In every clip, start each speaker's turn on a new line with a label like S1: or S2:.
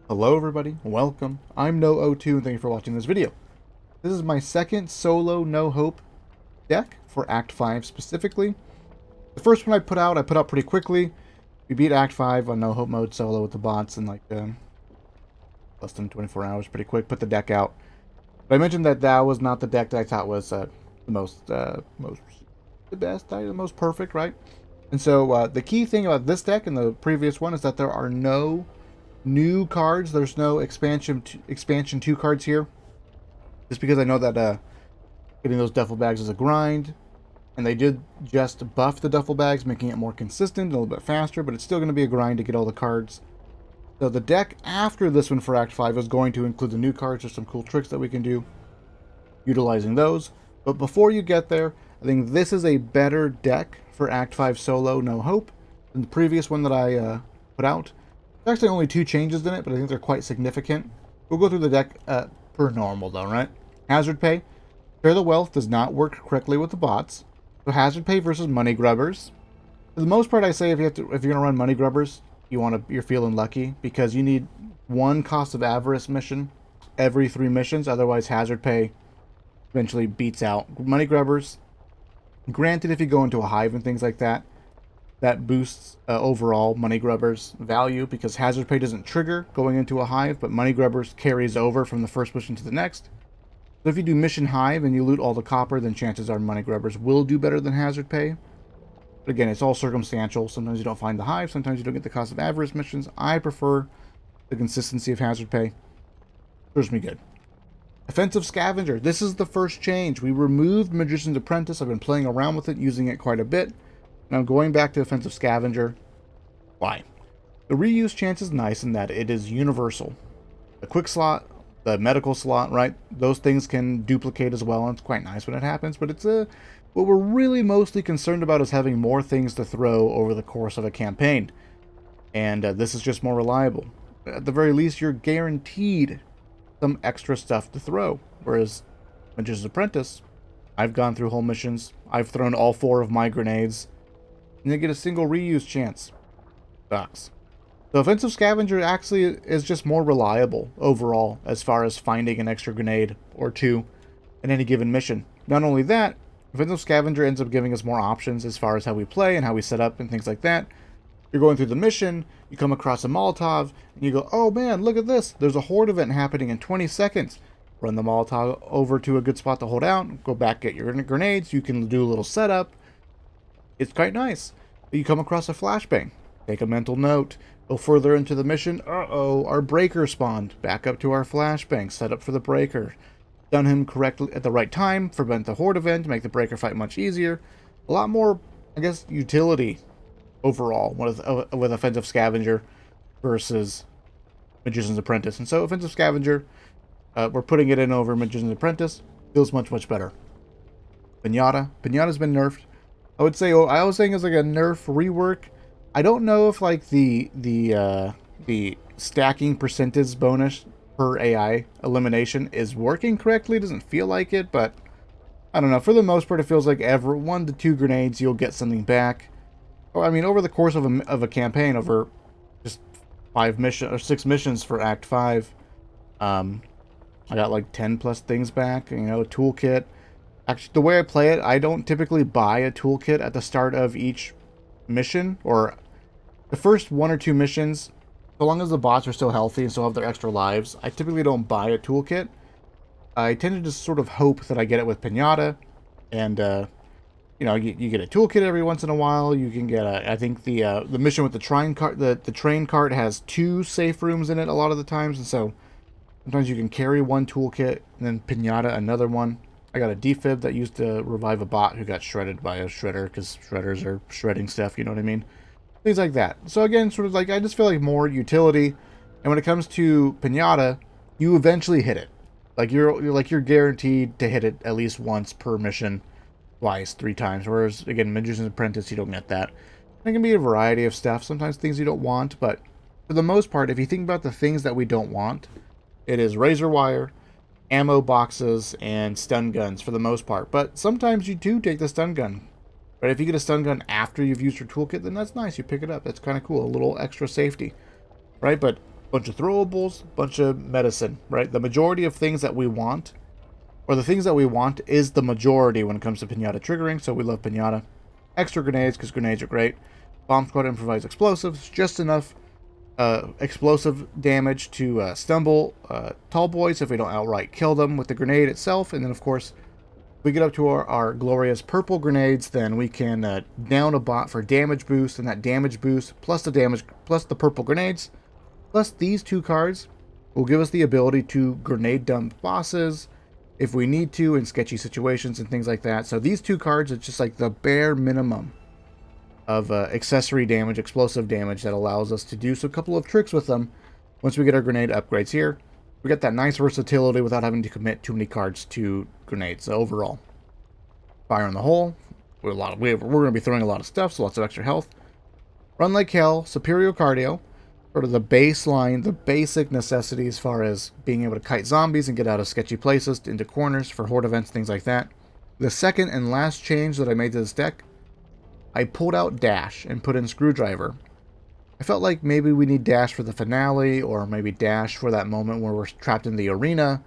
S1: Hello everybody, welcome. I'm No02 and thank you for watching this video. This is my second solo No Hope deck for Act 5 specifically. The first one I put out pretty quickly. We beat Act 5 on No Hope mode solo with the bots in like less than 24 hours, pretty quick. Put the deck out. But I mentioned that that was not the deck that I thought was the most perfect, right? And so the key thing about this deck and the previous one is that there are no new cards. There's no expansion 2 cards here. Just because I know that getting those duffel bags is a grind. And they did just buff the duffel bags, making it more consistent, a little bit faster, but it's still going to be a grind to get all the cards. So the deck after this one for Act 5 is going to include the new cards. There's some cool tricks that we can do utilizing those. But before you get there, I think this is a better deck for Act 5 solo No Hope than the previous one that I put out. There's actually only 2 changes in it, but I think they're quite significant. We'll go through the deck per normal though, right? Hazard Pay. Share the Wealth does not work correctly with the bots. So Hazard Pay versus Money Grubbers. For the most part, I say if you're gonna run Money Grubbers, you're feeling lucky because you need 1 Cost of Avarice mission every 3 missions. Otherwise, Hazard Pay eventually beats out Money Grubbers. Granted, if you go into a hive and things like that, that boosts overall Money Grubbers value because Hazard Pay doesn't trigger going into a hive, but Money Grubbers carries over from the first mission to the next. So if you do Mission Hive and you loot all the copper, then chances are Money Grubbers will do better than Hazard Pay. But again, it's all circumstantial. Sometimes you don't find the hive, sometimes you don't get the Cost of Avarice missions. I prefer the consistency of Hazard Pay. Serves me good. Offensive Scavenger. This is the first change. We removed Magician's Apprentice. I've been playing around with it, using it quite a bit. Now going back to Offensive Scavenger. Why? The reuse chance is nice in that it is universal. The quick slot, the medical slot, right? Those things can duplicate as well, and it's quite nice when it happens, but it's what we're really mostly concerned about is having more things to throw over the course of a campaign. And this is just more reliable. At the very least, you're guaranteed some extra stuff to throw. Whereas Magician's Apprentice, I've gone through whole missions. I've thrown all 4 of my grenades. And they get a single reuse chance. Sucks. The Offensive Scavenger actually is just more reliable overall as far as finding an extra grenade or 2 in any given mission. Not only that, Offensive Scavenger ends up giving us more options as far as how we play and how we set up and things like that. You're going through the mission, you come across a Molotov, and you go, oh man, look at this. There's a horde event happening in 20 seconds. Run the Molotov over to a good spot to hold out, go back, get your grenades, you can do a little setup. It's quite nice. You come across a flashbang. Take a mental note. Go further into the mission. Uh-oh, our breaker spawned. Back up to our flashbang. Set up for the breaker. Done him correctly at the right time. Prevent the horde event. Make the breaker fight much easier. A lot more, I guess, utility overall with Offensive Scavenger versus Magician's Apprentice. And so Offensive Scavenger, we're putting it in over Magician's Apprentice. Feels much, much better. Pinata. Pinata's been nerfed. I would say, I was saying it's like a nerf rework. I don't know if like the stacking percentage bonus per AI elimination is working correctly. It doesn't feel like it, but I don't know. For the most part, it feels like every 1 to 2 grenades you'll get something back. I mean, over the course of a campaign, over just 5 missions or 6 missions for Act 5, I got like 10 plus things back. You know, a toolkit. Actually, the way I play it, I don't typically buy a toolkit at the start of each mission, or the first 1 or 2 missions, so long as the bots are still healthy and still have their extra lives. I typically don't buy a toolkit. I tend to just sort of hope that I get it with Pinata, and you know, you get a toolkit every once in a while. You can get I think the mission with the train cart, the train cart has 2 safe rooms in it a lot of the times, and so sometimes you can carry 1 toolkit and then Pinata another one. I got a defib that used to revive a bot who got shredded by a shredder because shredders are shredding stuff, you know what I mean? Things like that. So again, sort of like, I just feel like more utility. And when it comes to Pinata, you eventually hit it. Like you're guaranteed to hit it at least once per mission, twice, 3 times. Whereas again, Magician's Apprentice, you don't get that. It can be a variety of stuff. Sometimes things you don't want, but for the most part, if you think about the things that we don't want, it is razor wire, ammo boxes, and stun guns for the most part. But sometimes you do take the stun gun. But if you get a stun gun after you've used your toolkit, then that's nice. You pick it up. That's kind of cool. A little extra safety. Right? But bunch of throwables, bunch of medicine, right? The majority of things that we want, or the things that we want, is the majority when it comes to Pinata triggering, so we love Pinata. Extra grenades, because grenades are great. Bomb Squad improvised explosives, just enough explosive damage to stumble tall boys if we don't outright kill them with the grenade itself. And then, of course, if we get up to our glorious purple grenades, then we can down a bot for damage boost, and that damage boost plus the damage plus the purple grenades plus these two cards will give us the ability to grenade dump bosses if we need to in sketchy situations and things like that. So these two cards are just like the bare minimum of accessory damage, explosive damage that allows us to do a couple of tricks with them once we get our grenade upgrades here. We get that nice versatility without having to commit too many cards to grenades. So overall, fire in the hole. We're going to be throwing a lot of stuff, so lots of extra health. Run like hell, superior cardio, sort of the baseline, the basic necessity as far as being able to kite zombies and get out of sketchy places into corners for horde events, things like that. The second and last change that I made to this deck, I pulled out Dash and put in Screwdriver. I felt like maybe we need Dash for the finale, or maybe Dash for that moment where we're trapped in the arena.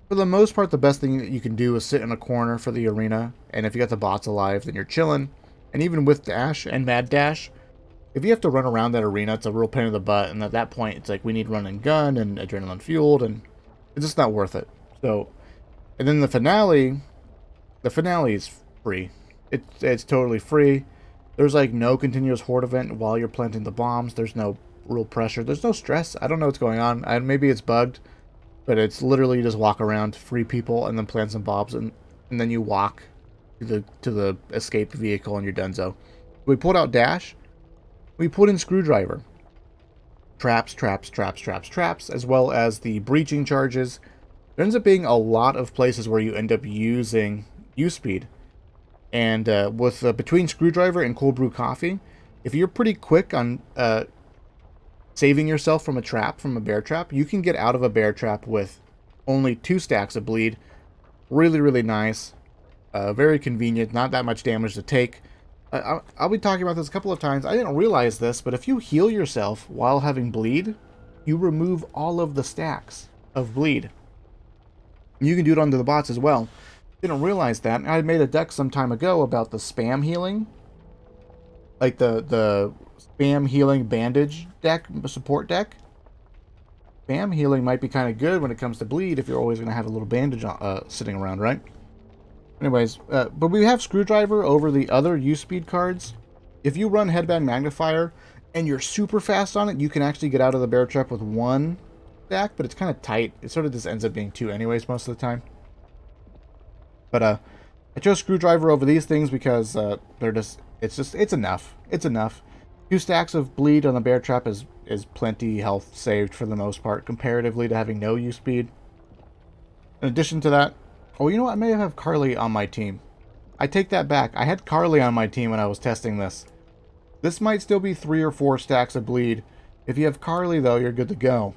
S1: For the most part, the best thing that you can do is sit in a corner for the arena, and if you got the bots alive, then you're chilling. And even with Dash and Mad Dash, if you have to run around that arena, it's a real pain in the butt, and at that point, it's like we need run and gun and adrenaline fueled, and it's just not worth it. So, and then the finale is free. It's totally free. There's like no continuous horde event while you're planting the bombs. There's no real pressure. There's no stress. I don't know what's going on. Maybe it's bugged, but it's literally you just walk around, free people, and then plant some bombs, and then you walk to the escape vehicle, and you're donezo. We pulled out Dash. We put in Screwdriver. Traps, as well as the breaching charges. There ends up being a lot of places where you end up using U-Speed. And with between Screwdriver and Cold Brew Coffee, if you're pretty quick on saving yourself from a trap, from a bear trap, you can get out of a bear trap with only 2 stacks of bleed. Really, really nice. Very convenient. Not that much damage to take. I'll be talking about this a couple of times. I didn't realize this, but if you heal yourself while having bleed, you remove all of the stacks of bleed. You can do it onto the bots as well. Didn't realize that. I made a deck some time ago about the spam healing. Like the spam healing bandage deck, support deck. Spam healing might be kind of good when it comes to bleed if you're always going to have a little bandage sitting around, right? Anyways, but we have Screwdriver over the other U-Speed cards. If you run Headband Magnifier and you're super fast on it, you can actually get out of the bear trap with 1 stack, but it's kind of tight. It sort of just ends up being 2 anyways most of the time. But I chose Screwdriver over these things because it's enough. It's enough. 2 stacks of bleed on the bear trap is plenty health saved for the most part, comparatively to having no U-Speed. In addition to that, oh, you know what? I may have Carly on my team. I take that back. I had Carly on my team when I was testing this. This might still be 3 or 4 stacks of bleed. If you have Carly, though, you're good to go.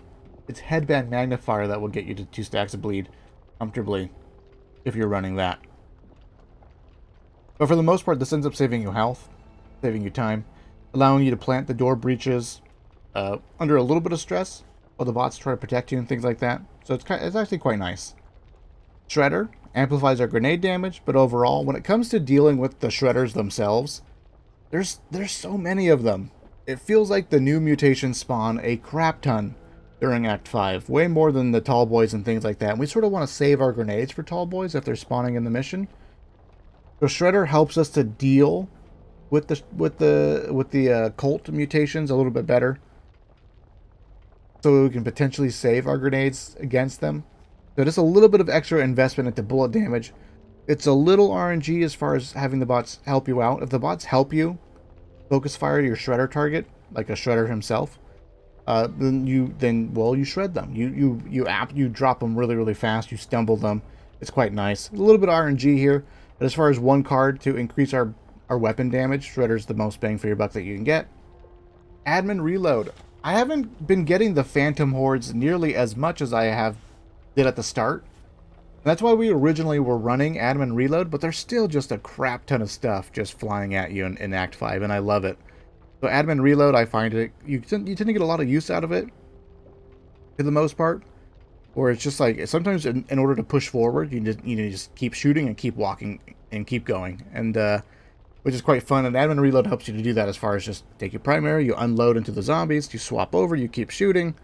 S1: It's Headband Magnifier that will get you to 2 stacks of bleed comfortably if you're running that. But for the most part, this ends up saving you health, saving you time, allowing you to plant the door breaches under a little bit of stress while the bots try to protect you and things like that. So it's actually quite nice. Shredder amplifies our grenade damage, but overall, when it comes to dealing with the shredders themselves, there's so many of them. It feels like the new mutations spawn a crap ton during Act 5, way more than the tall boys and things like that. And we sort of want to save our grenades for tall boys if they're spawning in the mission. So Shredder helps us to deal with the cult mutations a little bit better, so we can potentially save our grenades against them. So just a little bit of extra investment into bullet damage. It's a little RNG as far as having the bots help you out. If the bots help you focus fire your Shredder target, like a Shredder himself, then you shred them. You drop them really, really fast. You stumble them. It's quite nice. A little bit of RNG here, but as far as 1 card to increase our weapon damage, Shredder's the most bang for your buck that you can get. Admin Reload. I haven't been getting the Phantom Hordes nearly as much as I did at the start. And that's why we originally were running Admin Reload, but there's still just a crap ton of stuff just flying at you in Act 5, and I love it. So Admin Reload, I find you tend to get a lot of use out of it. for the most part. Or it's just like sometimes in order to push forward, you need to just keep shooting and keep walking and keep going, and which is quite fun. And admin reload helps you to do that as far as just take your primary, you unload into the zombies, you swap over, you keep shooting,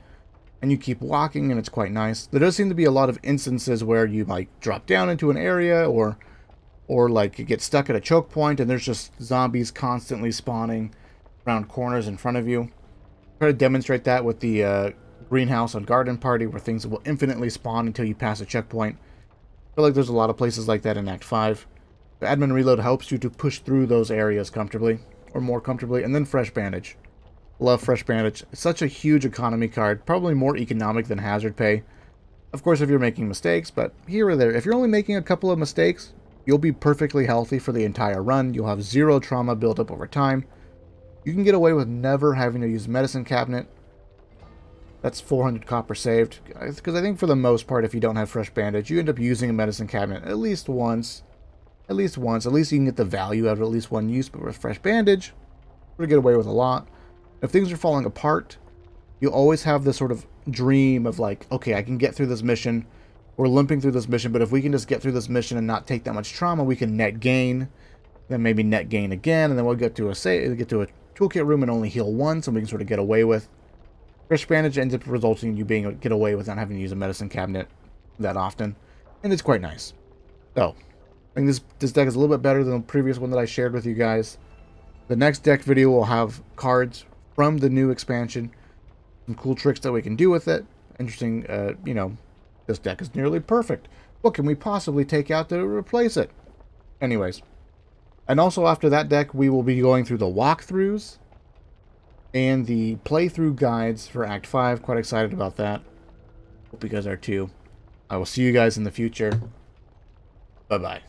S1: and you keep walking, and it's quite nice. There does seem to be a lot of instances where you like drop down into an area or like you get stuck at a choke point and there's just zombies constantly spawning around corners in front of you. Try to demonstrate that with the greenhouse on Garden Party, where things will infinitely spawn until you pass a checkpoint. I feel like there's a lot of places like that in Act 5. The admin reload helps you to push through those areas comfortably, or more comfortably, and then Fresh Bandage. Love Fresh Bandage. It's such a huge economy card, probably more economic than Hazard Pay. Of course, if you're making mistakes, but here or there, if you're only making a couple of mistakes, you'll be perfectly healthy for the entire run. You'll have zero trauma built up over time. You can get away with never having to use Medicine Cabinet. That's 400 copper saved. Because I think for the most part, if you don't have Fresh Bandage, you end up using a Medicine Cabinet at least once. At least once. At least you can get the value out of at least one use. But with Fresh Bandage, you're going to get away with a lot. If things are falling apart, you always have this sort of dream of like, okay, I can get through this mission. We're limping through this mission, but if we can just get through this mission and not take that much trauma, we can net gain. Then maybe net gain again, and then we'll get to a toolkit room and only heal once, and we can sort of get away with. Fresh Bandage ends up resulting in you being able to get away with not having to use a medicine cabinet that often, and it's quite nice. So, I think this deck is a little bit better than the previous one that I shared with you guys. The next deck video will have cards from the new expansion, some cool tricks that we can do with it. Interesting, you know, this deck is nearly perfect. What can we possibly take out to replace it? Anyways. And also after that deck, we will be going through the walkthroughs and the playthrough guides for Act 5. Quite excited about that. Hope you guys are too. I will see you guys in the future. Bye-bye.